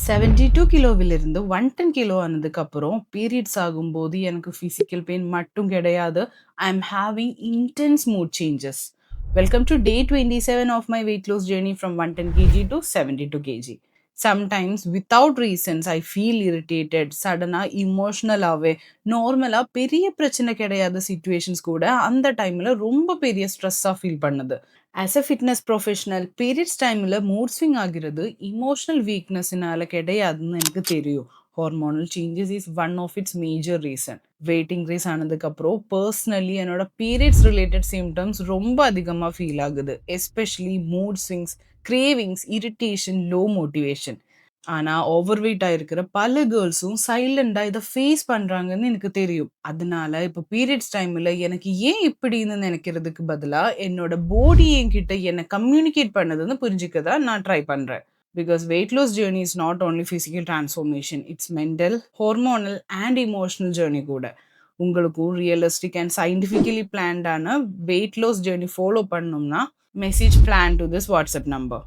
72 கிலோவிலிருந்து 110 kilo ஆனதுக்கப்புறம் periods ஆகும்போது எனக்கு ஃபிசிக்கல் பெயின் மட்டும் கிடையாது. I am having intense mood changes. Welcome to day 27 of my weight loss journey from 110 kg to 72 kg. Sometimes without reasons I feel irritated. சடனாக இமோஷ்னலாகவே நார்மலாக பெரிய பிரச்சனை கிடையாத சுச்சுவேஷன்ஸ் கூட அந்த டைமில் ரொம்ப பெரிய ஸ்ட்ரெஸ்ஸாக ஃபீல் பண்ணுது. As a fitness professional periods டைமில் மூட் ஸ்விங் ஆகிறது இமோஷனல் வீக்னஸ்னால கிடையாதுன்னு எனக்கு தெரியும். Hormonal changes is one of its major reason. Weight increase ஆனதுக்கப்புறம் பர்சனலி என்னோட பீரியட்ஸ் ரிலேட்டட் சிம்டம்ஸ் ரொம்ப அதிகமாக ஃபீல் ஆகுது. Especially mood swings, cravings, irritation, low motivation. ஆனா ஓவர் வெயிட் ஆயிருக்கிற பல கேர்ள்ஸும் சைலண்டா இதை ஃபேஸ் பண்றாங்கன்னு எனக்கு தெரியும். அதனால இப்ப பீரியட்ஸ் டைம்ல எனக்கு ஏன் இப்படின்னு நினைக்கிறதுக்கு பதிலா என்னோட பாடி என்கிட்ட என்ன கம்யூனிகேட் பண்ணதுன்னு புரிஞ்சுக்க தான் நான் ட்ரை பண்றேன். Because weight loss journey is not only physical transformation, it's mental, hormonal and emotional journey கூட. உங்களுக்கும் ரியலிஸ்டிக் அண்ட் சயின்டிஃபிக்கலி பிளான்டான வெயிட் லாஸ் ஜேர்னி ஃபாலோ பண்ணணும்னா message plan to this WhatsApp number.